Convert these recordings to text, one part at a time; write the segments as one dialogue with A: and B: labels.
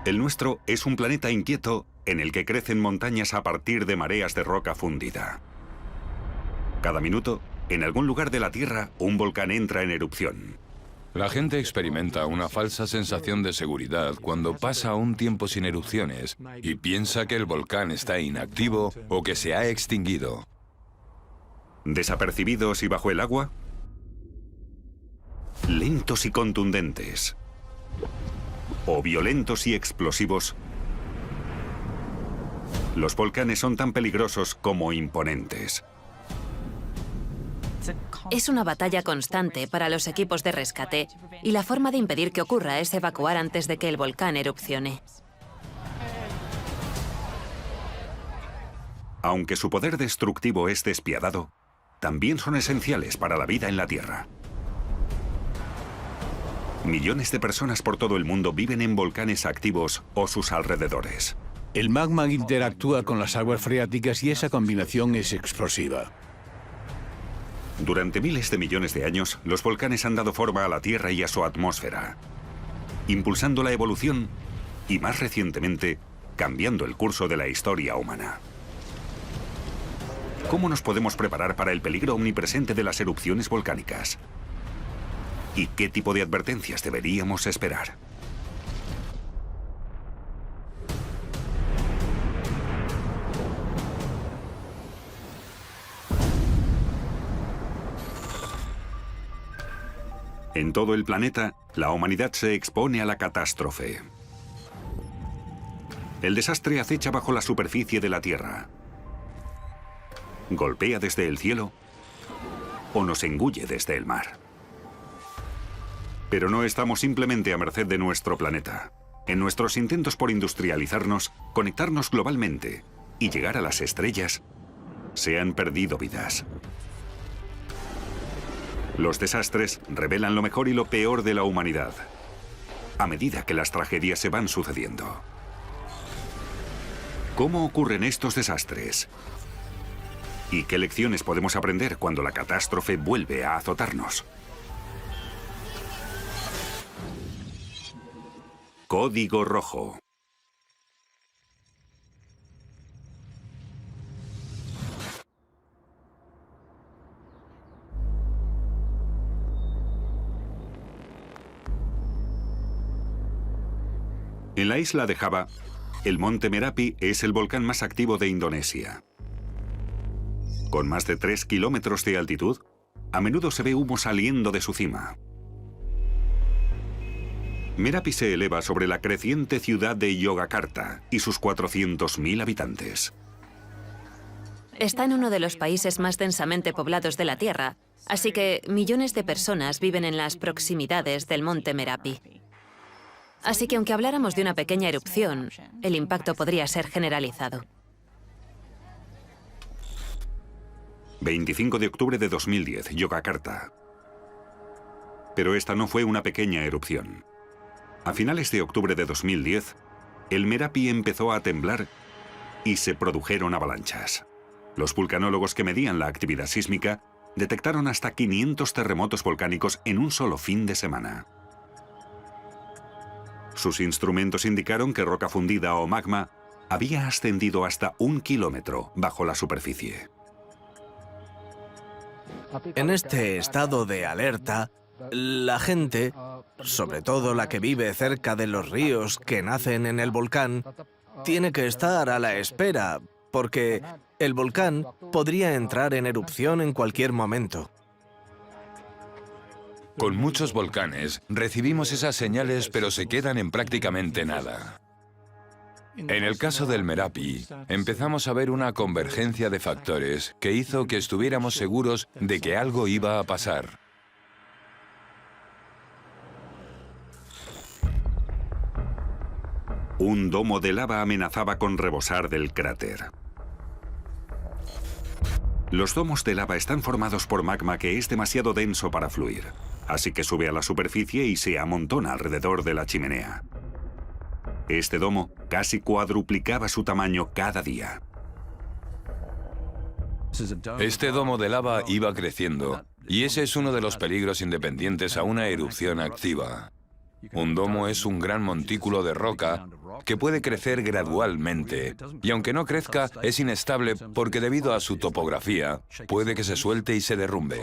A: El nuestro es un planeta inquieto en el que crecen montañas a partir de mareas de roca fundida. Cada minuto, en algún lugar de la Tierra, un volcán entra en erupción.
B: La gente experimenta una falsa sensación de seguridad cuando pasa un tiempo sin erupciones y piensa que el volcán está inactivo o que se ha extinguido.
A: Desapercibidos y bajo el agua, lentos y contundentes, o violentos y explosivos, los volcanes son tan peligrosos como imponentes.
C: Es una batalla constante para los equipos de rescate y la forma de impedir que ocurra es evacuar antes de que el volcán erupcione.
A: Aunque su poder destructivo es despiadado, también son esenciales para la vida en la Tierra. Millones de personas por todo el mundo viven en volcanes activos o sus alrededores.
D: El magma interactúa con las aguas freáticas y esa combinación es explosiva.
A: Durante miles de millones de años, los volcanes han dado forma a la Tierra y a su atmósfera, impulsando la evolución y, más recientemente, cambiando el curso de la historia humana. ¿Cómo nos podemos preparar para el peligro omnipresente de las erupciones volcánicas? ¿Y qué tipo de advertencias deberíamos esperar? En todo el planeta, la humanidad se expone a la catástrofe. El desastre acecha bajo la superficie de la Tierra. Golpea desde el cielo o nos engulle desde el mar. Pero no estamos simplemente a merced de nuestro planeta. En nuestros intentos por industrializarnos, conectarnos globalmente y llegar a las estrellas, se han perdido vidas. Los desastres revelan lo mejor y lo peor de la humanidad, a medida que las tragedias se van sucediendo. ¿Cómo ocurren estos desastres? ¿Y qué lecciones podemos aprender cuando la catástrofe vuelve a azotarnos? Código Rojo. En la isla de Java, el monte Merapi es el volcán más activo de Indonesia. Con más de 3 kilómetros de altitud, a menudo se ve humo saliendo de su cima. Merapi se eleva sobre la creciente ciudad de Yogyakarta y sus 400.000 habitantes.
C: Está en uno de los países más densamente poblados de la Tierra, así que millones de personas viven en las proximidades del monte Merapi. Así que aunque habláramos de una pequeña erupción, el impacto podría ser generalizado.
A: 25 de octubre de 2010, Yogyakarta. Pero esta no fue una pequeña erupción. A finales de octubre de 2010, el Merapi empezó a temblar y se produjeron avalanchas. Los vulcanólogos que medían la actividad sísmica detectaron hasta 500 terremotos volcánicos en un solo fin de semana. Sus instrumentos indicaron que roca fundida o magma había ascendido hasta 1 kilómetro bajo la superficie.
E: En este estado de alerta, la gente, sobre todo la que vive cerca de los ríos que nacen en el volcán, tiene que estar a la espera, porque el volcán podría entrar en erupción en cualquier momento.
B: Con muchos volcanes recibimos esas señales, pero se quedan en prácticamente nada. En el caso del Merapi, empezamos a ver una convergencia de factores que hizo que estuviéramos seguros de que algo iba a pasar.
A: Un domo de lava amenazaba con rebosar del cráter. Los domos de lava están formados por magma que es demasiado denso para fluir, así que sube a la superficie y se amontona alrededor de la chimenea. Este domo casi cuadruplicaba su tamaño cada día.
B: Este domo de lava iba creciendo, y ese es uno de los peligros independientes a una erupción activa. Un domo es un gran montículo de roca que puede crecer gradualmente, y aunque no crezca, es inestable porque debido a su topografía, puede que se suelte y se derrumbe.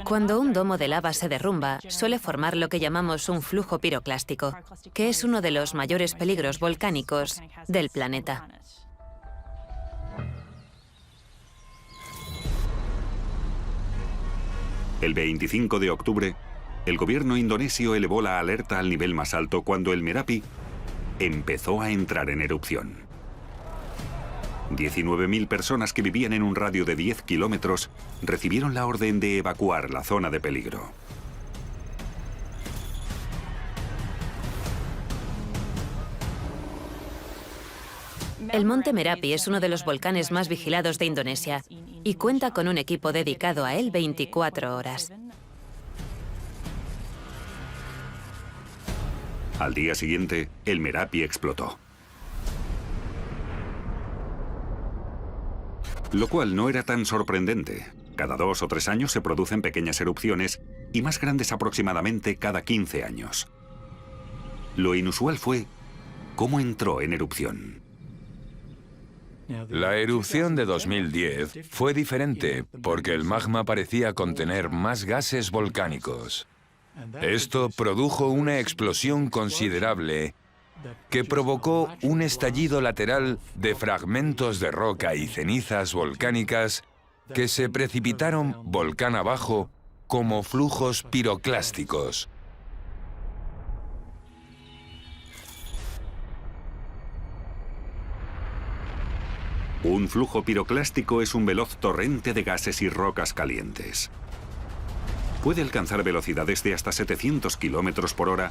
C: Cuando un domo de lava se derrumba, suele formar lo que llamamos un flujo piroclástico, que es uno de los mayores peligros volcánicos del planeta.
A: El 25 de octubre, el gobierno indonesio elevó la alerta al nivel más alto cuando el Merapi empezó a entrar en erupción. 19.000 personas que vivían en un radio de 10 kilómetros recibieron la orden de evacuar la zona de peligro.
C: El monte Merapi es uno de los volcanes más vigilados de Indonesia y cuenta con un equipo dedicado a él 24 horas.
A: Al día siguiente, el Merapi explotó. Lo cual no era tan sorprendente. Cada 2 o 3 años se producen pequeñas erupciones y más grandes aproximadamente cada 15 años. Lo inusual fue cómo entró en erupción.
B: La erupción de 2010 fue diferente porque el magma parecía contener más gases volcánicos. Esto produjo una explosión considerable que provocó un estallido lateral de fragmentos de roca y cenizas volcánicas que se precipitaron volcán abajo como flujos piroclásticos.
A: Un flujo piroclástico es un veloz torrente de gases y rocas calientes. Puede alcanzar velocidades de hasta 700 kilómetros por hora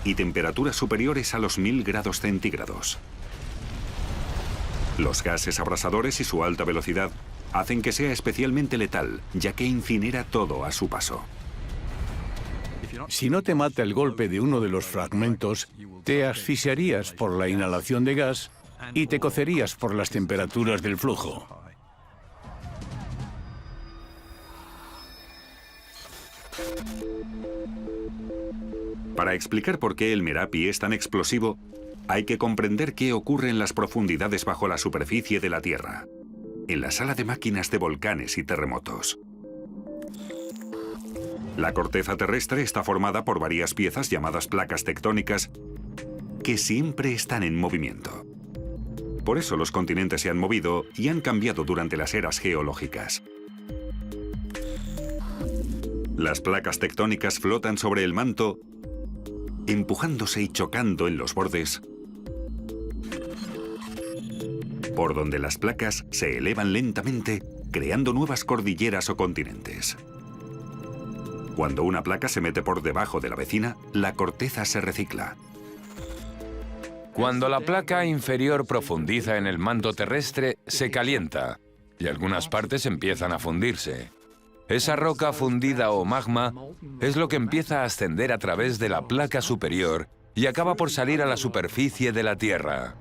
A: y temperaturas superiores a los 1000 grados centígrados. Los gases abrasadores y su alta velocidad hacen que sea especialmente letal, ya que incinera todo a su paso.
D: Si no te mata el golpe de uno de los fragmentos, te asfixiarías por la inhalación de gas y te cocerías por las temperaturas del flujo.
A: Para explicar por qué el Merapi es tan explosivo, hay que comprender qué ocurre en las profundidades bajo la superficie de la Tierra, en la sala de máquinas de volcanes y terremotos. La corteza terrestre está formada por varias piezas llamadas placas tectónicas que siempre están en movimiento. Por eso los continentes se han movido y han cambiado durante las eras geológicas. Las placas tectónicas flotan sobre el manto, empujándose y chocando en los bordes, por donde las placas se elevan lentamente, creando nuevas cordilleras o continentes. Cuando una placa se mete por debajo de la vecina, la corteza se recicla.
B: Cuando la placa inferior profundiza en el manto terrestre, se calienta y algunas partes empiezan a fundirse. Esa roca fundida o magma es lo que empieza a ascender a través de la placa superior y acaba por salir a la superficie de la Tierra,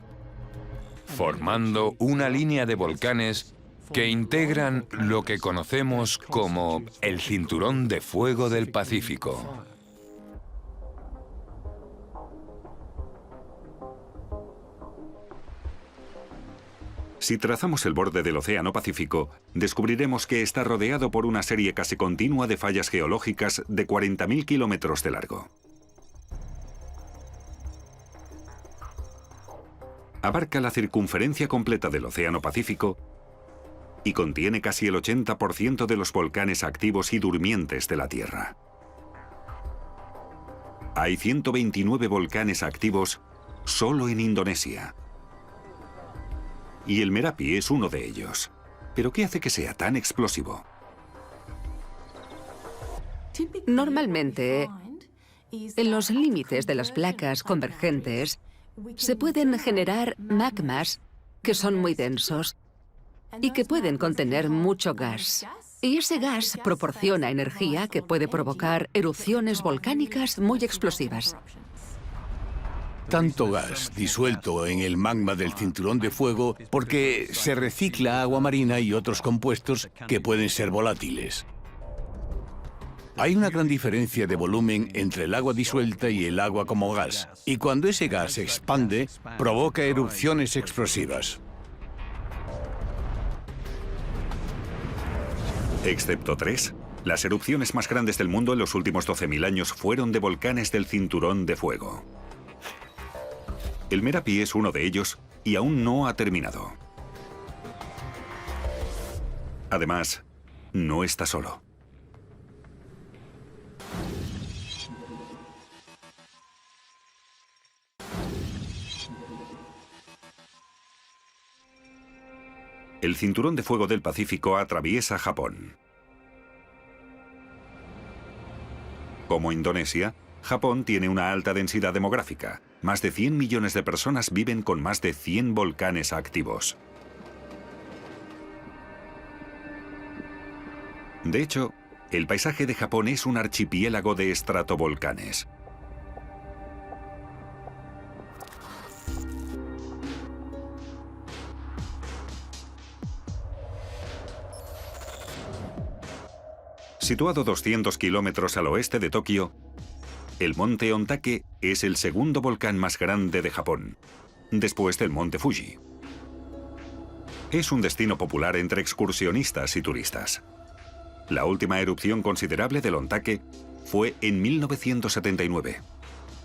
B: formando una línea de volcanes que integran lo que conocemos como el Cinturón de Fuego del Pacífico.
A: Si trazamos el borde del Océano Pacífico, descubriremos que está rodeado por una serie casi continua de fallas geológicas de 40.000 kilómetros de largo. Abarca la circunferencia completa del Océano Pacífico y contiene casi el 80% de los volcanes activos y durmientes de la Tierra. Hay 129 volcanes activos solo en Indonesia. Y el Merapi es uno de ellos. ¿Pero qué hace que sea tan explosivo?
F: Normalmente, en los límites de las placas convergentes, se pueden generar magmas que son muy densos y que pueden contener mucho gas. Y ese gas proporciona energía que puede provocar erupciones volcánicas muy explosivas.
D: Tanto gas disuelto en el magma del cinturón de fuego porque se recicla agua marina y otros compuestos que pueden ser volátiles. Hay una gran diferencia de volumen entre el agua disuelta y el agua como gas, y cuando ese gas se expande, provoca erupciones explosivas.
A: Excepto 3, las erupciones más grandes del mundo en los últimos 12.000 años fueron de volcanes del cinturón de fuego. El Merapi es uno de ellos y aún no ha terminado. Además, no está solo. El cinturón de fuego del Pacífico atraviesa Japón. Como Indonesia, Japón tiene una alta densidad demográfica. Más de 100 millones de personas viven con más de 100 volcanes activos. De hecho, el paisaje de Japón es un archipiélago de estratovolcanes. Situado 200 kilómetros al oeste de Tokio, el monte Ontake es el segundo volcán más grande de Japón, después del monte Fuji. Es un destino popular entre excursionistas y turistas. La última erupción considerable del Ontake fue en 1979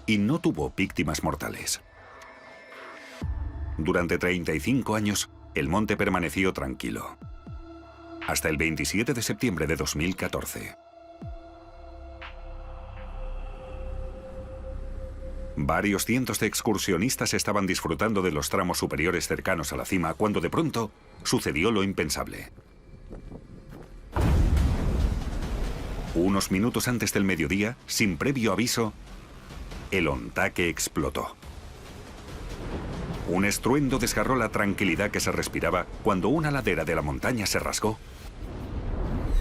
A: y no tuvo víctimas mortales. Durante 35 años, el monte permaneció tranquilo, hasta el 27 de septiembre de 2014. Varios cientos de excursionistas estaban disfrutando de los tramos superiores cercanos a la cima cuando de pronto sucedió lo impensable. Unos minutos antes del mediodía, sin previo aviso, el Ontake explotó. Un estruendo desgarró la tranquilidad que se respiraba cuando una ladera de la montaña se rasgó,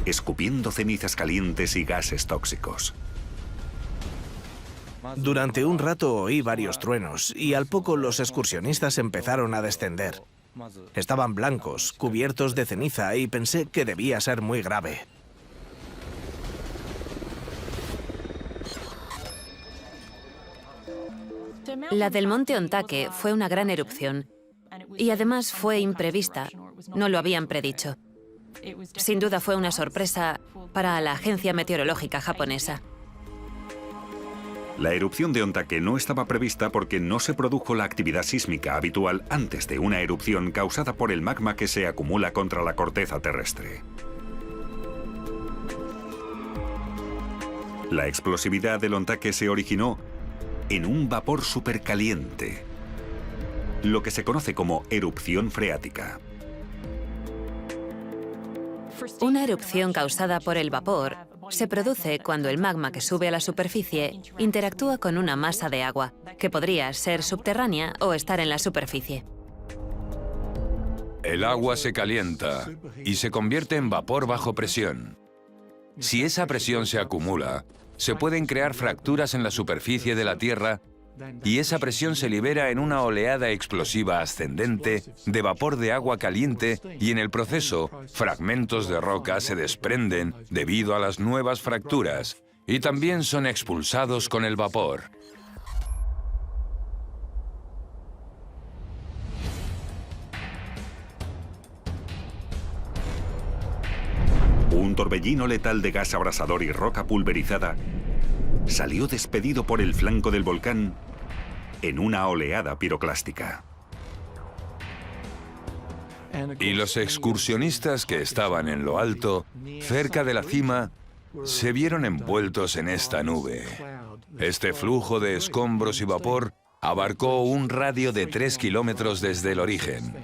A: escupiendo cenizas calientes y gases tóxicos.
E: Durante un rato oí varios truenos y al poco los excursionistas empezaron a descender. Estaban blancos, cubiertos de ceniza y pensé que debía ser muy grave.
C: La del monte Ontake fue una gran erupción y además fue imprevista. No lo habían predicho. Sin duda fue una sorpresa para la agencia meteorológica japonesa.
A: La erupción de Ontake no estaba prevista porque no se produjo la actividad sísmica habitual antes de una erupción causada por el magma que se acumula contra la corteza terrestre. La explosividad del Ontake se originó en un vapor supercaliente, lo que se conoce como erupción freática.
C: Una erupción causada por el vapor se produce cuando el magma que sube a la superficie interactúa con una masa de agua, que podría ser subterránea o estar en la superficie.
B: El agua se calienta y se convierte en vapor bajo presión. Si esa presión se acumula, se pueden crear fracturas en la superficie de la Tierra y esa presión se libera en una oleada explosiva ascendente de vapor de agua caliente y en el proceso, fragmentos de roca se desprenden debido a las nuevas fracturas y también son expulsados con el vapor.
A: Un torbellino letal de gas abrasador y roca pulverizada salió despedido por el flanco del volcán en una oleada piroclástica.
B: Y los excursionistas que estaban en lo alto, cerca de la cima, se vieron envueltos en esta nube. Este flujo de escombros y vapor abarcó un radio de 3 kilómetros desde el origen.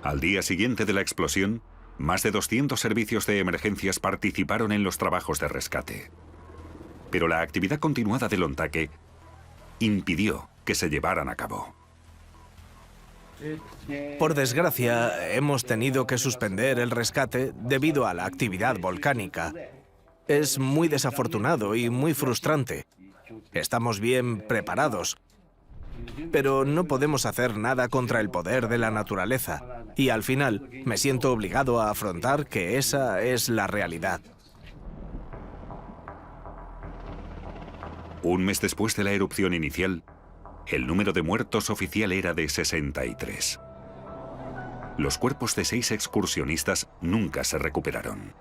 A: Al día siguiente de la explosión, más de 200 servicios de emergencias participaron en los trabajos de rescate. Pero la actividad continuada del Ontake impidió que se llevaran a cabo.
E: Por desgracia, hemos tenido que suspender el rescate debido a la actividad volcánica. Es muy desafortunado y muy frustrante. Estamos bien preparados, pero no podemos hacer nada contra el poder de la naturaleza. Y al final me siento obligado a afrontar que esa es la realidad.
A: Un mes después de la erupción inicial, el número de muertos oficial era de 63. Los cuerpos de 6 excursionistas nunca se recuperaron.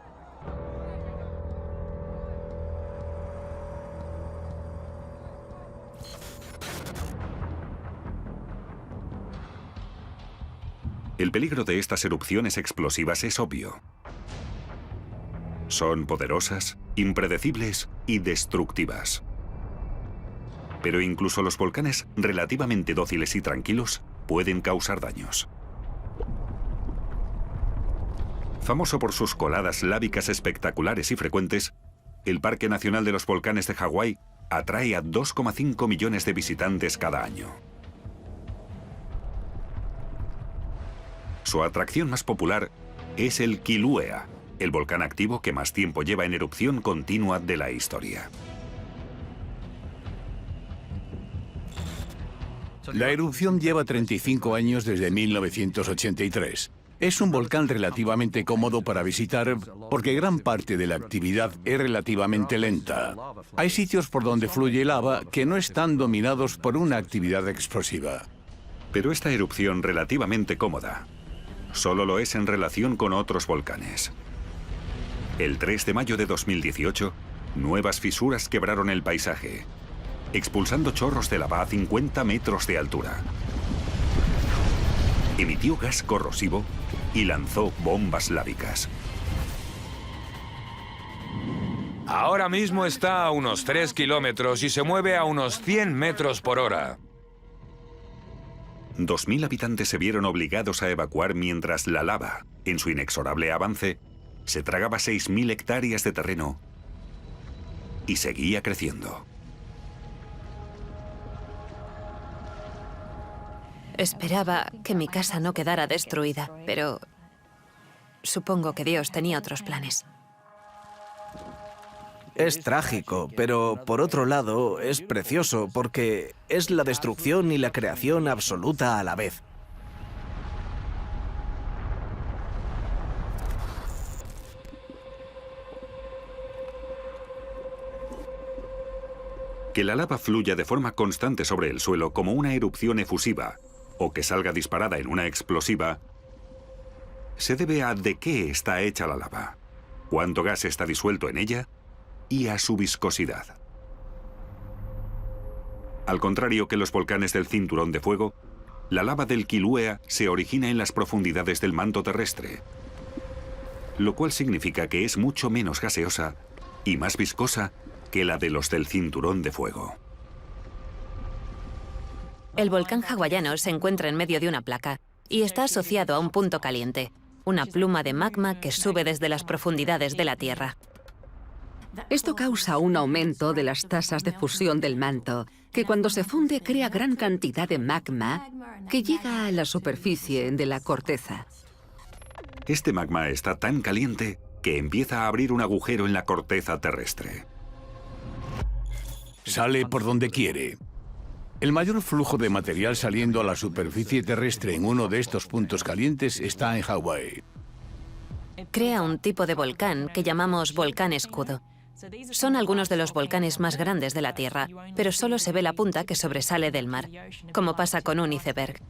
A: El peligro de estas erupciones explosivas es obvio. Son poderosas, impredecibles y destructivas. Pero incluso los volcanes relativamente dóciles y tranquilos pueden causar daños. Famoso por sus coladas lávicas espectaculares y frecuentes, el Parque Nacional de los Volcanes de Hawái atrae a 2,5 millones de visitantes cada año. Su atracción más popular es el Kilauea, el volcán activo que más tiempo lleva en erupción continua de la historia.
D: La erupción lleva 35 años desde 1983. Es un volcán relativamente cómodo para visitar porque gran parte de la actividad es relativamente lenta. Hay sitios por donde fluye lava que no están dominados por una actividad explosiva.
A: Pero esta erupción relativamente cómoda solo lo es en relación con otros volcanes. El 3 de mayo de 2018, nuevas fisuras quebraron el paisaje, expulsando chorros de lava a 50 metros de altura. Emitió gas corrosivo y lanzó bombas lávicas.
B: Ahora mismo está a unos 3 kilómetros y se mueve a unos 100 metros por hora.
A: 2.000 habitantes se vieron obligados a evacuar mientras la lava, en su inexorable avance, se tragaba 6.000 hectáreas de terreno y seguía creciendo.
C: Esperaba que mi casa no quedara destruida, pero supongo que Dios tenía otros planes.
E: Es trágico, pero por otro lado es precioso porque es la destrucción y la creación absoluta a la vez.
A: Que la lava fluya de forma constante sobre el suelo como una erupción efusiva o que salga disparada en una explosiva se debe a de qué está hecha la lava, cuánto gas está disuelto en ella y a su viscosidad. Al contrario que los volcanes del Cinturón de Fuego, la lava del Kilauea se origina en las profundidades del manto terrestre, lo cual significa que es mucho menos gaseosa y más viscosa que la de los del Cinturón de Fuego.
C: El volcán hawaiano se encuentra en medio de una placa y está asociado a un punto caliente, una pluma de magma que sube desde las profundidades de la Tierra.
F: Esto causa un aumento de las tasas de fusión del manto, que cuando se funde crea gran cantidad de magma que llega a la superficie de la corteza.
A: Este magma está tan caliente que empieza a abrir un agujero en la corteza terrestre.
D: Sale por donde quiere. El mayor flujo de material saliendo a la superficie terrestre en uno de estos puntos calientes está en Hawái.
C: Crea un tipo de volcán que llamamos volcán escudo. Son algunos de los volcanes más grandes de la Tierra, pero solo se ve la punta que sobresale del mar, como pasa con un iceberg.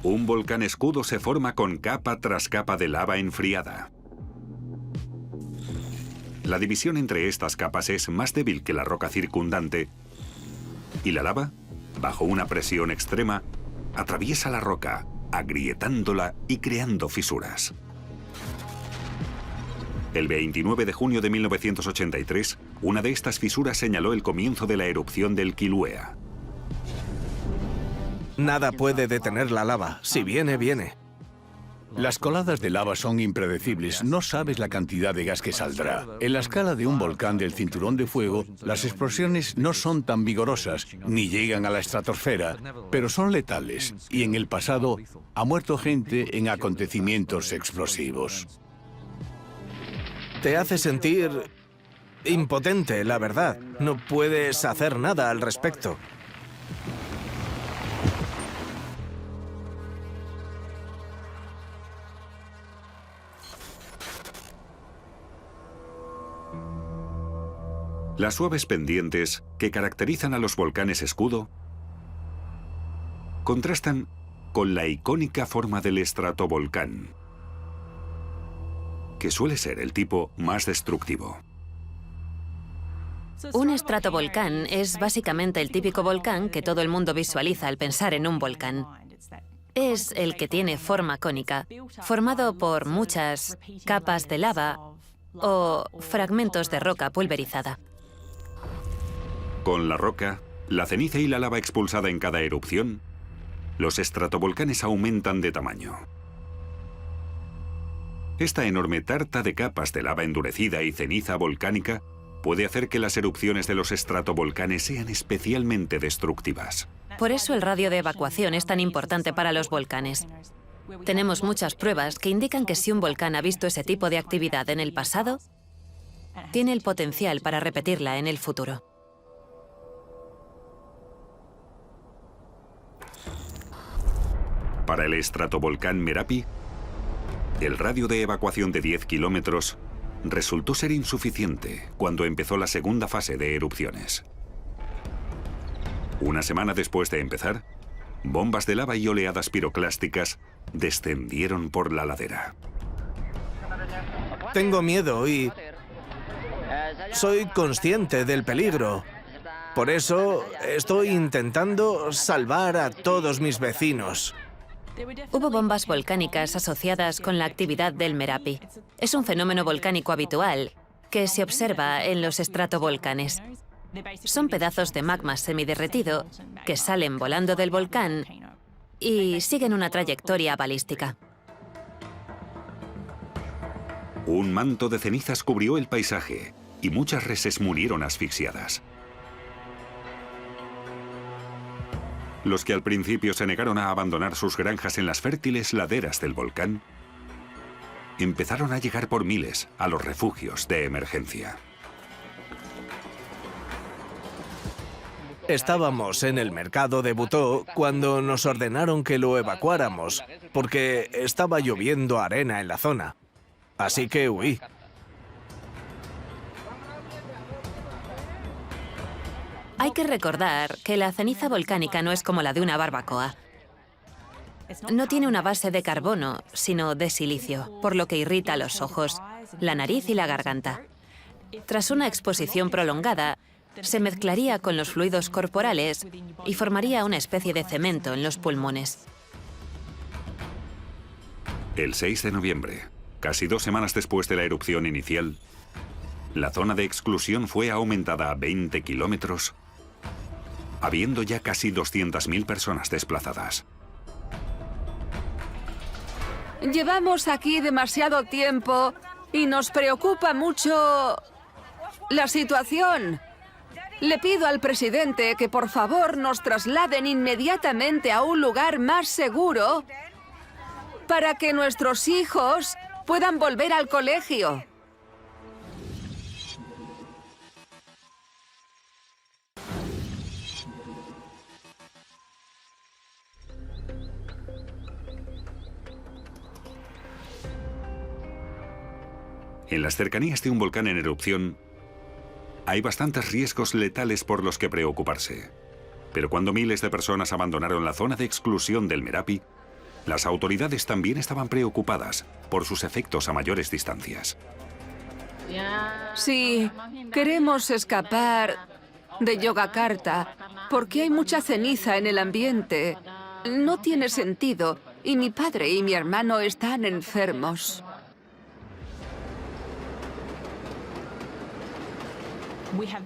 A: Un volcán escudo se forma con capa tras capa de lava enfriada. La división entre estas capas es más débil que la roca circundante y la lava, bajo una presión extrema, atraviesa la roca, agrietándola y creando fisuras. El 29 de junio de 1983, una de estas fisuras señaló el comienzo de la erupción del Kilauea.
E: Nada puede detener la lava. Si viene, viene.
D: Las coladas de lava son impredecibles, no sabes la cantidad de gas que saldrá. En la escala de un volcán del Cinturón de Fuego, las explosiones no son tan vigorosas, ni llegan a la estratosfera, pero son letales, y en el pasado ha muerto gente en acontecimientos explosivos.
E: Te hace sentir impotente, la verdad. No puedes hacer nada al respecto.
A: Las suaves pendientes que caracterizan a los volcanes escudo contrastan con la icónica forma del estratovolcán, que suele ser el tipo más destructivo.
C: Un estratovolcán es básicamente el típico volcán que todo el mundo visualiza al pensar en un volcán. Es el que tiene forma cónica, formado por muchas capas de lava o fragmentos de roca pulverizada.
A: Con la roca, la ceniza y la lava expulsada en cada erupción, los estratovolcanes aumentan de tamaño. Esta enorme tarta de capas de lava endurecida y ceniza volcánica puede hacer que las erupciones de los estratovolcanes sean especialmente destructivas.
C: Por eso el radio de evacuación es tan importante para los volcanes. Tenemos muchas pruebas que indican que si un volcán ha visto ese tipo de actividad en el pasado, tiene el potencial para repetirla en el futuro.
A: Para el estratovolcán Merapi, el radio de evacuación de 10 kilómetros resultó ser insuficiente cuando empezó la segunda fase de erupciones. Una semana después de empezar, bombas de lava y oleadas piroclásticas descendieron por la ladera.
E: Tengo miedo y soy consciente del peligro. Por eso estoy intentando salvar a todos mis vecinos.
C: Hubo bombas volcánicas asociadas con la actividad del Merapi. Es un fenómeno volcánico habitual que se observa en los estratovolcanes. Son pedazos de magma semiderretido que salen volando del volcán y siguen una trayectoria balística.
A: Un manto de cenizas cubrió el paisaje y muchas reses murieron asfixiadas. Los que al principio se negaron a abandonar sus granjas en las fértiles laderas del volcán, empezaron a llegar por miles a los refugios de emergencia.
E: Estábamos en el mercado de Butó cuando nos ordenaron que lo evacuáramos, porque estaba lloviendo arena en la zona. Así que huí.
C: Hay que recordar que la ceniza volcánica no es como la de una barbacoa. No tiene una base de carbono, sino de silicio, por lo que irrita los ojos, la nariz y la garganta. Tras una exposición prolongada, se mezclaría con los fluidos corporales y formaría una especie de cemento en los pulmones.
A: El 6 de noviembre, casi 2 semanas después de la erupción inicial, la zona de exclusión fue aumentada a 20 kilómetros, habiendo ya casi 200.000 personas desplazadas.
F: Llevamos aquí demasiado tiempo y nos preocupa mucho la situación. Le pido al presidente que por favor nos trasladen inmediatamente a un lugar más seguro para que nuestros hijos puedan volver al colegio.
A: En las cercanías de un volcán en erupción, hay bastantes riesgos letales por los que preocuparse. Pero cuando miles de personas abandonaron la zona de exclusión del Merapi, las autoridades también estaban preocupadas por sus efectos a mayores distancias.
F: Sí, queremos escapar de Yogyakarta porque hay mucha ceniza en el ambiente. No tiene sentido y mi padre y mi hermano están enfermos.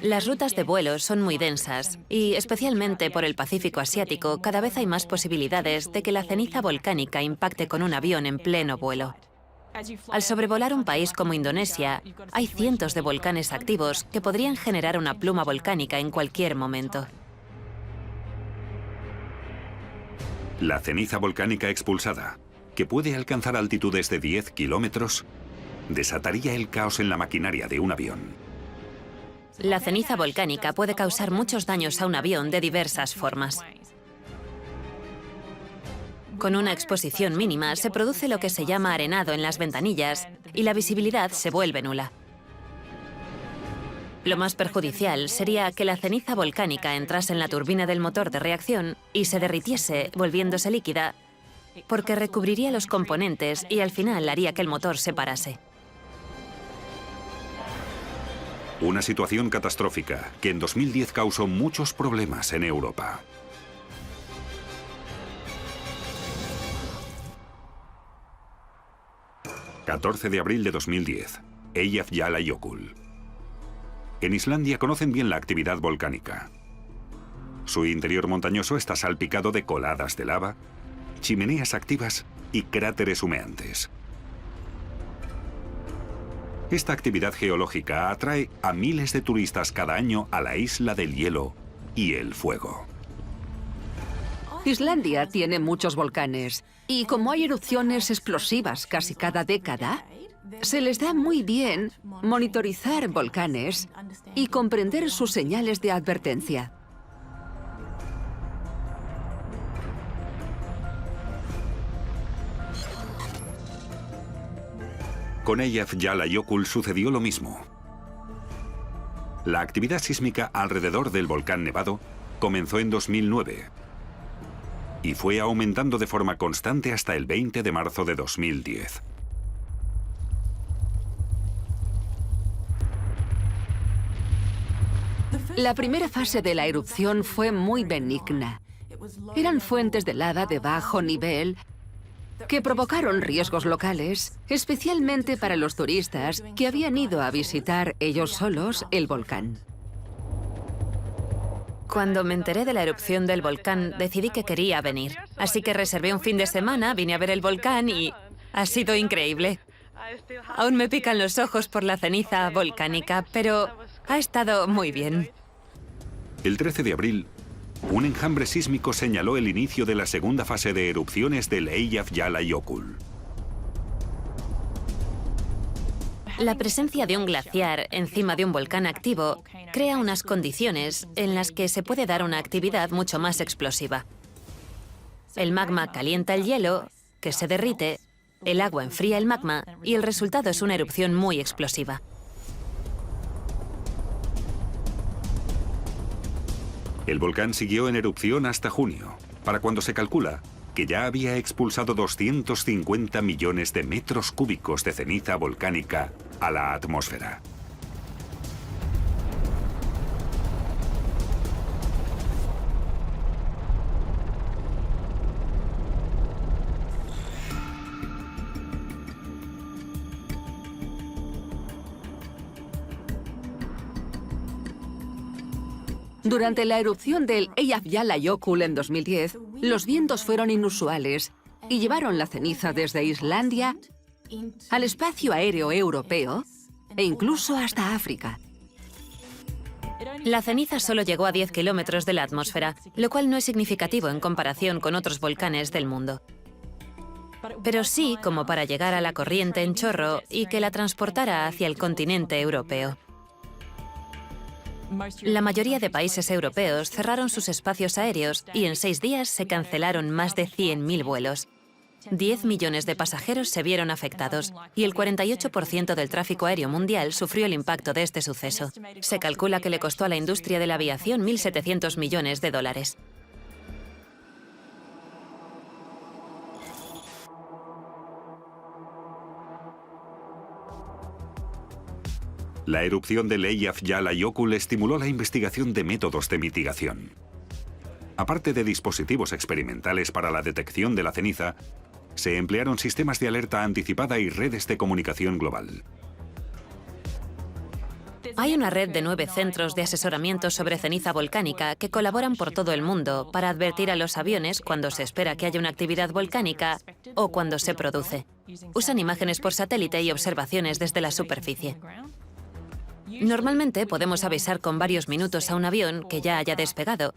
C: Las rutas de vuelo son muy densas y, especialmente por el Pacífico Asiático, cada vez hay más posibilidades de que la ceniza volcánica impacte con un avión en pleno vuelo. Al sobrevolar un país como Indonesia, hay cientos de volcanes activos que podrían generar una pluma volcánica en cualquier momento.
A: La ceniza volcánica expulsada, que puede alcanzar altitudes de 10 kilómetros, desataría el caos en la maquinaria de un avión.
C: La ceniza volcánica puede causar muchos daños a un avión de diversas formas. Con una exposición mínima se produce lo que se llama arenado en las ventanillas y la visibilidad se vuelve nula. Lo más perjudicial sería que la ceniza volcánica entrase en la turbina del motor de reacción y se derritiese, volviéndose líquida, porque recubriría los componentes y al final haría que el motor se parase.
A: Una situación catastrófica que en 2010 causó muchos problemas en Europa. ...14 de abril de 2010... Eyjafjallajökull. En Islandia conocen bien la actividad volcánica. Su interior montañoso está salpicado de coladas de lava, chimeneas activas y cráteres humeantes. Esta actividad geológica atrae a miles de turistas cada año a la isla del hielo y el fuego.
F: Islandia tiene muchos volcanes y como hay erupciones explosivas casi cada década, se les da muy bien monitorizar volcanes y comprender sus señales de advertencia.
A: Con Eyjafjallajökull sucedió lo mismo. La actividad sísmica alrededor del volcán nevado comenzó en 2009 y fue aumentando de forma constante hasta el 20 de marzo de 2010.
F: La primera fase de la erupción fue muy benigna. Eran fuentes de lava de bajo nivel que provocaron riesgos locales, especialmente para los turistas que habían ido a visitar ellos solos el volcán.
C: Cuando me enteré de la erupción del volcán, decidí que quería venir. Así que reservé un fin de semana, vine a ver el volcán y ha sido increíble. Aún me pican los ojos por la ceniza volcánica, pero ha estado muy bien.
A: El 13 de abril, un enjambre sísmico señaló el inicio de la segunda fase de erupciones del Eyjafjallajökull.
C: La presencia de un glaciar encima de un volcán activo crea unas condiciones en las que se puede dar una actividad mucho más explosiva. El magma calienta el hielo, que se derrite, el agua enfría el magma y el resultado es una erupción muy explosiva.
A: El volcán siguió en erupción hasta junio, para cuando se calcula que ya había expulsado 250 millones de metros cúbicos de ceniza volcánica a la atmósfera.
F: Durante la erupción del Eyjafjallajökull en 2010, los vientos fueron inusuales y llevaron la ceniza desde Islandia al espacio aéreo europeo e incluso hasta África.
C: La ceniza solo llegó a 10 kilómetros de la atmósfera, lo cual no es significativo en comparación con otros volcanes del mundo. Pero sí como para llegar a la corriente en chorro y que la transportara hacia el continente europeo. La mayoría de países europeos cerraron sus espacios aéreos y en 6 días se cancelaron más de 100.000 vuelos. 10 millones de pasajeros se vieron afectados y el 48% del tráfico aéreo mundial sufrió el impacto de este suceso. Se calcula que le costó a la industria de la aviación 1.700 millones de dólares.
A: La erupción del Eyjafjallajökull estimuló la investigación de métodos de mitigación. Aparte de dispositivos experimentales para la detección de la ceniza, se emplearon sistemas de alerta anticipada y redes de comunicación global.
C: Hay una red de 9 centros de asesoramiento sobre ceniza volcánica que colaboran por todo el mundo para advertir a los aviones cuando se espera que haya una actividad volcánica o cuando se produce. Usan imágenes por satélite y observaciones desde la superficie. Normalmente podemos avisar con varios minutos a un avión que ya haya despegado,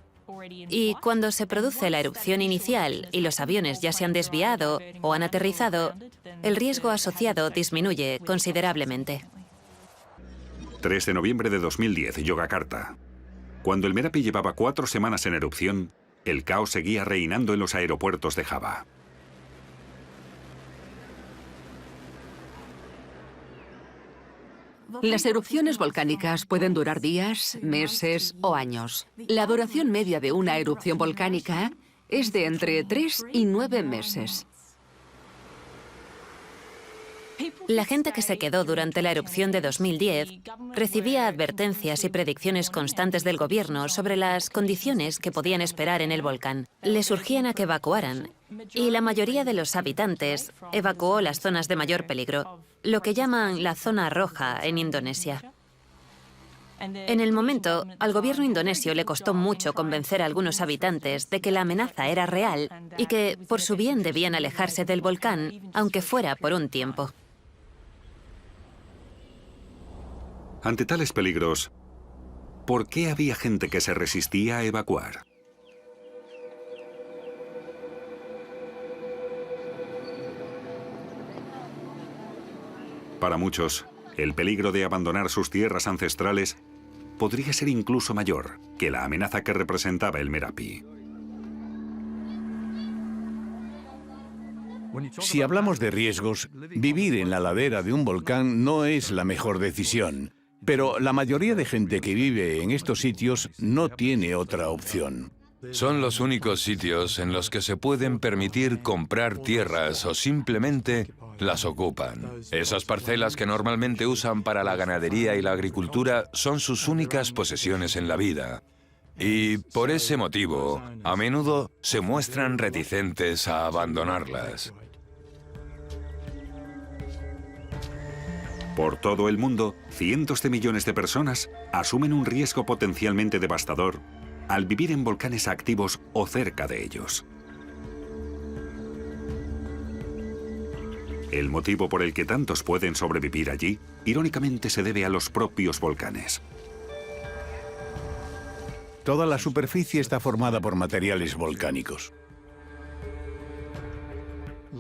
C: Y cuando se produce la erupción inicial y los aviones ya se han desviado o han aterrizado, el riesgo asociado disminuye considerablemente.
A: 3 de noviembre de 2010, Yogyakarta. Cuando el Merapi llevaba 4 semanas en erupción, el caos seguía reinando en los aeropuertos de Java.
F: Las erupciones volcánicas pueden durar días, meses o años. La duración media de una erupción volcánica es de entre 3 y 9 meses.
C: La gente que se quedó durante la erupción de 2010 recibía advertencias y predicciones constantes del gobierno sobre las condiciones que podían esperar en el volcán. Les urgían a que evacuaran, y la mayoría de los habitantes evacuó las zonas de mayor peligro, lo que llaman la zona roja en Indonesia. En el momento, al gobierno indonesio le costó mucho convencer a algunos habitantes de que la amenaza era real y que, por su bien, debían alejarse del volcán, aunque fuera por un tiempo.
A: Ante tales peligros, ¿por qué había gente que se resistía a evacuar? Para muchos, el peligro de abandonar sus tierras ancestrales podría ser incluso mayor que la amenaza que representaba el Merapi.
D: Si hablamos de riesgos, vivir en la ladera de un volcán no es la mejor decisión, pero la mayoría de gente que vive en estos sitios no tiene otra opción.
B: Son los únicos sitios en los que se pueden permitir comprar tierras o simplemente las ocupan. Esas parcelas que normalmente usan para la ganadería y la agricultura son sus únicas posesiones en la vida. Y por ese motivo, a menudo se muestran reticentes a abandonarlas.
A: Por todo el mundo, cientos de millones de personas asumen un riesgo potencialmente devastador al vivir en volcanes activos o cerca de ellos. El motivo por el que tantos pueden sobrevivir allí, irónicamente, se debe a los propios volcanes.
D: Toda la superficie está formada por materiales volcánicos.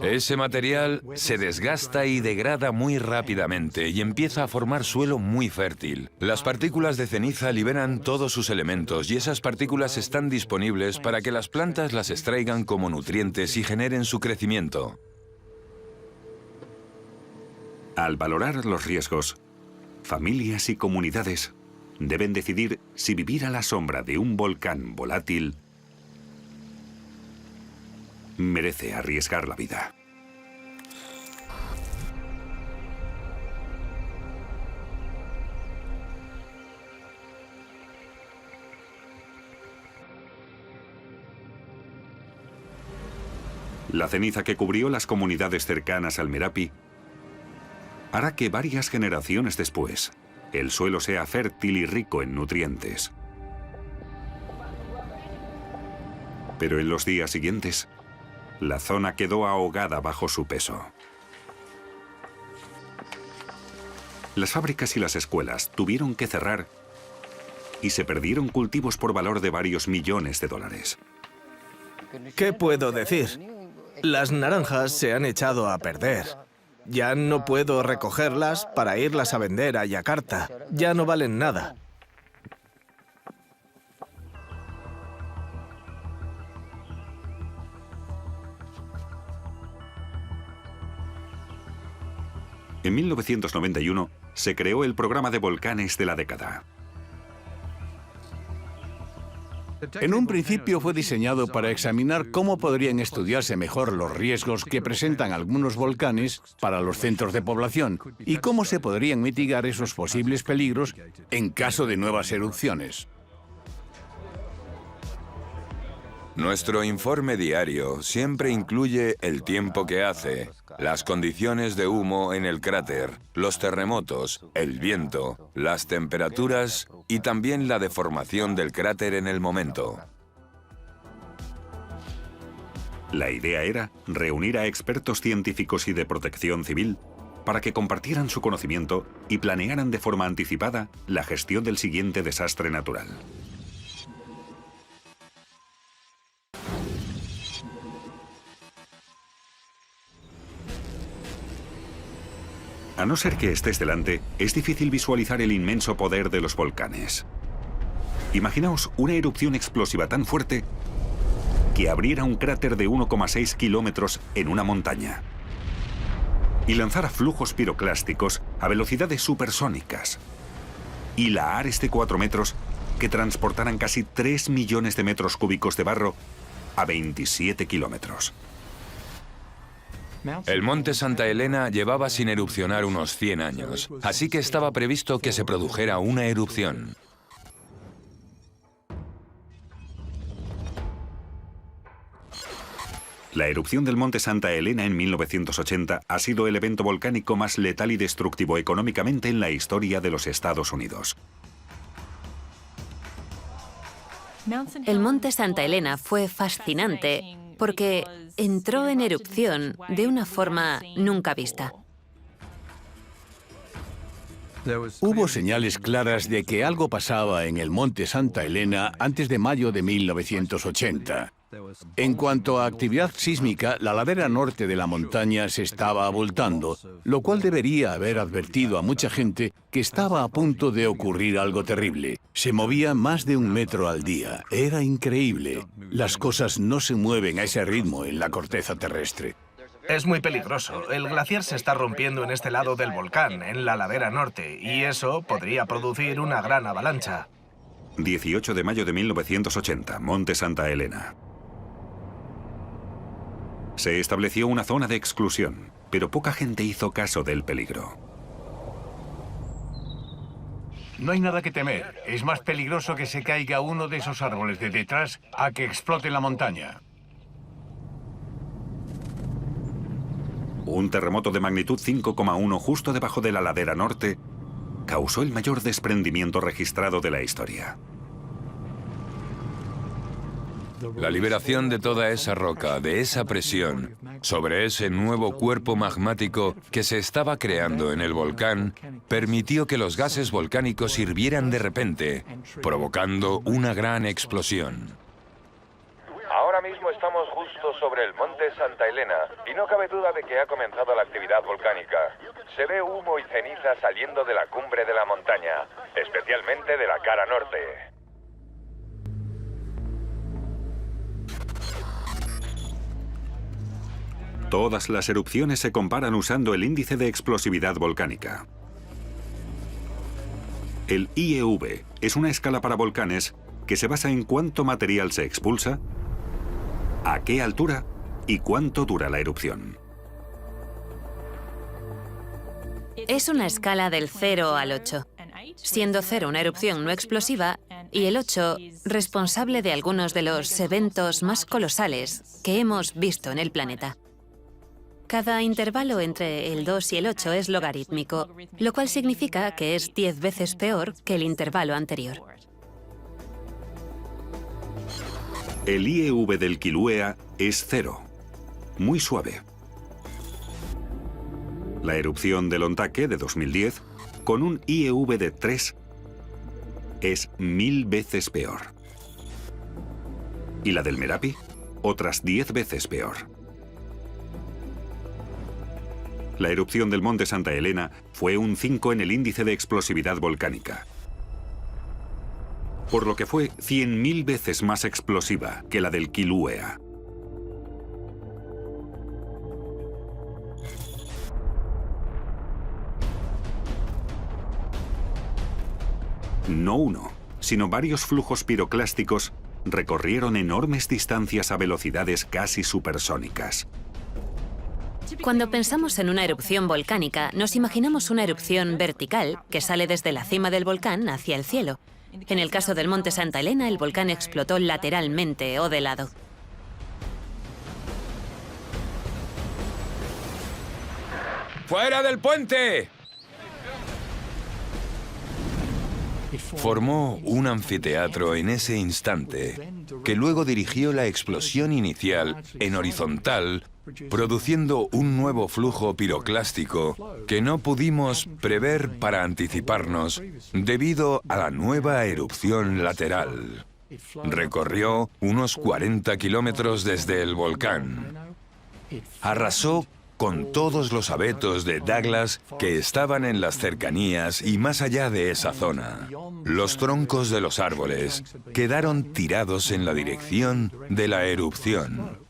B: Ese material se desgasta y degrada muy rápidamente y empieza a formar suelo muy fértil. Las partículas de ceniza liberan todos sus elementos y esas partículas están disponibles para que las plantas las extraigan como nutrientes y generen su crecimiento.
A: Al valorar los riesgos, familias y comunidades deben decidir si vivir a la sombra de un volcán volátil merece arriesgar la vida. La ceniza que cubrió las comunidades cercanas al Merapi hará que varias generaciones después el suelo sea fértil y rico en nutrientes. Pero en los días siguientes, la zona quedó ahogada bajo su peso. Las fábricas y las escuelas tuvieron que cerrar y se perdieron cultivos por valor de varios millones de dólares.
E: ¿Qué puedo decir? Las naranjas se han echado a perder. Ya no puedo recogerlas para irlas a vender a Yakarta. Ya no valen nada.
A: En 1991 se creó el programa de volcanes de la década.
D: En un principio fue diseñado para examinar cómo podrían estudiarse mejor los riesgos que presentan algunos volcanes para los centros de población y cómo se podrían mitigar esos posibles peligros en caso de nuevas erupciones.
B: Nuestro informe diario siempre incluye el tiempo que hace, las condiciones de humo en el cráter, los terremotos, el viento, las temperaturas y también la deformación del cráter en el momento.
A: La idea era reunir a expertos científicos y de protección civil para que compartieran su conocimiento y planearan de forma anticipada la gestión del siguiente desastre natural. A no ser que estés delante, es difícil visualizar el inmenso poder de los volcanes. Imaginaos una erupción explosiva tan fuerte que abriera un cráter de 1,6 kilómetros en una montaña y lanzara flujos piroclásticos a velocidades supersónicas y lahares de 4 metros que transportaran casi 3 millones de metros cúbicos de barro a 27 kilómetros.
B: El monte Santa Elena llevaba sin erupcionar unos 100 años, así que estaba previsto que se produjera una erupción.
A: La erupción del monte Santa Elena en 1980 ha sido el evento volcánico más letal y destructivo económicamente en la historia de los Estados Unidos.
C: El monte Santa Elena fue fascinante porque entró en erupción de una forma nunca vista.
D: Hubo señales claras de que algo pasaba en el monte Santa Elena antes de mayo de 1980. En cuanto a actividad sísmica, la ladera norte de la montaña se estaba abultando, lo cual debería haber advertido a mucha gente que estaba a punto de ocurrir algo terrible. Se movía más de 1 metro al día. Era increíble. Las cosas no se mueven a ese ritmo en la corteza terrestre.
E: Es muy peligroso. El glaciar se está rompiendo en este lado del volcán, en la ladera norte, y eso podría producir una gran avalancha.
A: 18 de mayo de 1980, monte Santa Elena. Se estableció una zona de exclusión, pero poca gente hizo caso del peligro.
D: No hay nada que temer. Es más peligroso que se caiga uno de esos árboles de detrás a que explote la montaña.
A: Un terremoto de magnitud 5,1 justo debajo de la ladera norte causó el mayor desprendimiento registrado de la historia.
B: La liberación de toda esa roca, de esa presión, sobre ese nuevo cuerpo magmático que se estaba creando en el volcán, permitió que los gases volcánicos hirvieran de repente, provocando una gran explosión.
G: Ahora mismo estamos justo sobre el monte Santa Elena y no cabe duda de que ha comenzado la actividad volcánica. Se ve humo y ceniza saliendo de la cumbre de la montaña, especialmente de la cara norte.
A: Todas las erupciones se comparan usando el índice de explosividad volcánica. El IEV es una escala para volcanes que se basa en cuánto material se expulsa, a qué altura y cuánto dura la erupción.
C: Es una escala del 0 al 8, siendo 0 una erupción no explosiva y el 8 responsable de algunos de los eventos más colosales que hemos visto en el planeta. Cada intervalo entre el 2 y el 8 es logarítmico, lo cual significa que es 10 veces peor que el intervalo anterior.
A: El IEV del Kilauea es 0, muy suave. La erupción del Ontake de 2010, con un IEV de 3, es 1000 veces peor. Y la del Merapi, otras 10 veces peor. La erupción del monte Santa Elena fue un 5 en el índice de explosividad volcánica, por lo que fue 100.000 veces más explosiva que la del Kilauea. No uno, sino varios flujos piroclásticos recorrieron enormes distancias a velocidades casi supersónicas.
C: Cuando pensamos en una erupción volcánica, nos imaginamos una erupción vertical que sale desde la cima del volcán hacia el cielo. En el caso del monte Santa Elena, el volcán explotó lateralmente o de lado.
B: ¡Fuera del puente! Formó un anfiteatro en ese instante, que luego dirigió la explosión inicial en horizontal, produciendo un nuevo flujo piroclástico que no pudimos prever para anticiparnos debido a la nueva erupción lateral. Recorrió unos 40 kilómetros desde el volcán. Arrasó con todos los abetos de Douglas que estaban en las cercanías y más allá de esa zona. Los troncos de los árboles quedaron tirados en la dirección de la erupción.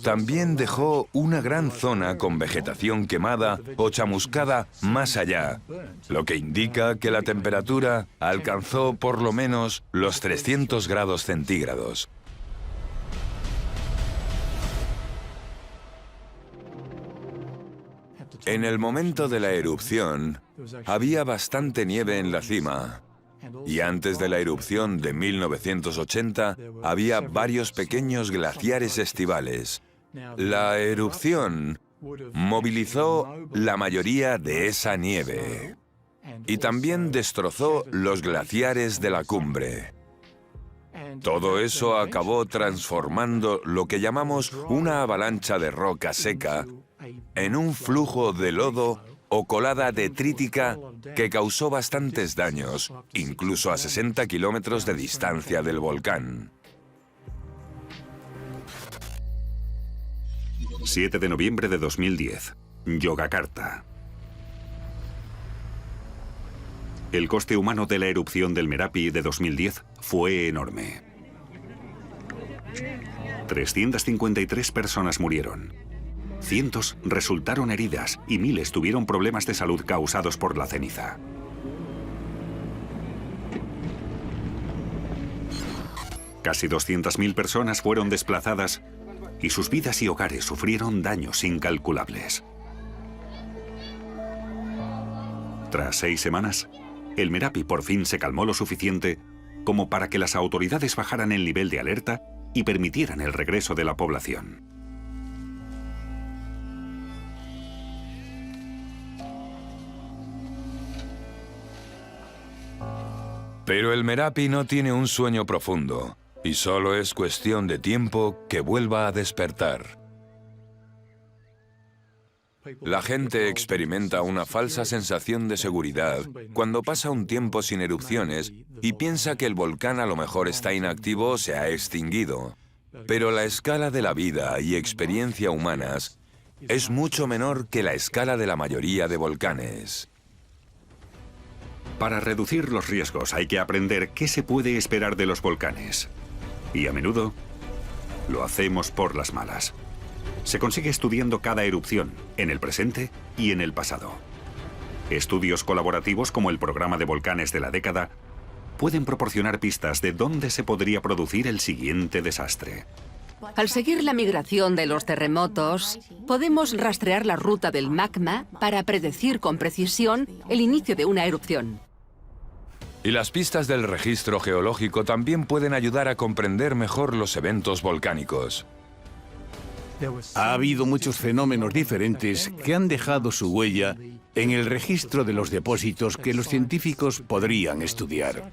B: También dejó una gran zona con vegetación quemada o chamuscada más allá, lo que indica que la temperatura alcanzó por lo menos los 300 grados centígrados. En el momento de la erupción, había bastante nieve en la cima. Y antes de la erupción de 1980, había varios pequeños glaciares estivales. La erupción movilizó la mayoría de esa nieve y también destrozó los glaciares de la cumbre. Todo eso acabó transformando lo que llamamos una avalancha de roca seca en un flujo de lodo o colada detrítica que causó bastantes daños, incluso a 60 kilómetros de distancia del volcán.
A: 7 de noviembre de 2010, Yogyakarta. El coste humano de la erupción del Merapi de 2010 fue enorme. 353 personas murieron. Cientos resultaron heridas y miles tuvieron problemas de salud causados por la ceniza. Casi 200.000 personas fueron desplazadas y sus vidas y hogares sufrieron daños incalculables. Tras 6 semanas, el Merapi por fin se calmó lo suficiente como para que las autoridades bajaran el nivel de alerta y permitieran el regreso de la población.
B: Pero el Merapi no tiene un sueño profundo, y solo es cuestión de tiempo que vuelva a despertar. La gente experimenta una falsa sensación de seguridad cuando pasa un tiempo sin erupciones y piensa que el volcán a lo mejor está inactivo o se ha extinguido. Pero la escala de la vida y experiencia humanas es mucho menor que la escala de la mayoría de volcanes.
A: Para reducir los riesgos hay que aprender qué se puede esperar de los volcanes. Y a menudo lo hacemos por las malas. Se consigue estudiando cada erupción, en el presente y en el pasado. Estudios colaborativos como el programa de volcanes de la década pueden proporcionar pistas de dónde se podría producir el siguiente desastre.
F: Al seguir la migración de los terremotos, podemos rastrear la ruta del magma para predecir con precisión el inicio de una erupción.
B: Y las pistas del registro geológico también pueden ayudar a comprender mejor los eventos volcánicos.
D: Ha habido muchos fenómenos diferentes que han dejado su huella en el registro de los depósitos que los científicos podrían estudiar.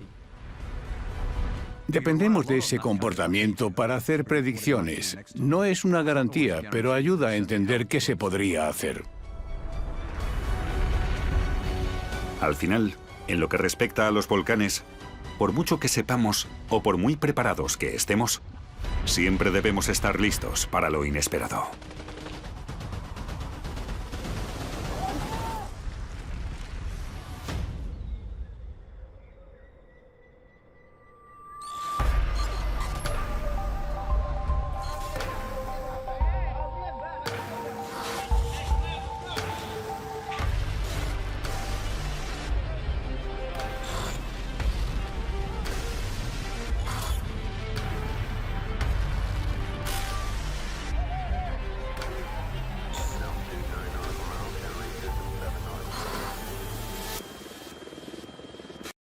D: Dependemos de ese comportamiento para hacer predicciones. No es una garantía, pero ayuda a entender qué se podría hacer.
A: Al final, en lo que respecta a los volcanes, por mucho que sepamos o por muy preparados que estemos, siempre debemos estar listos para lo inesperado.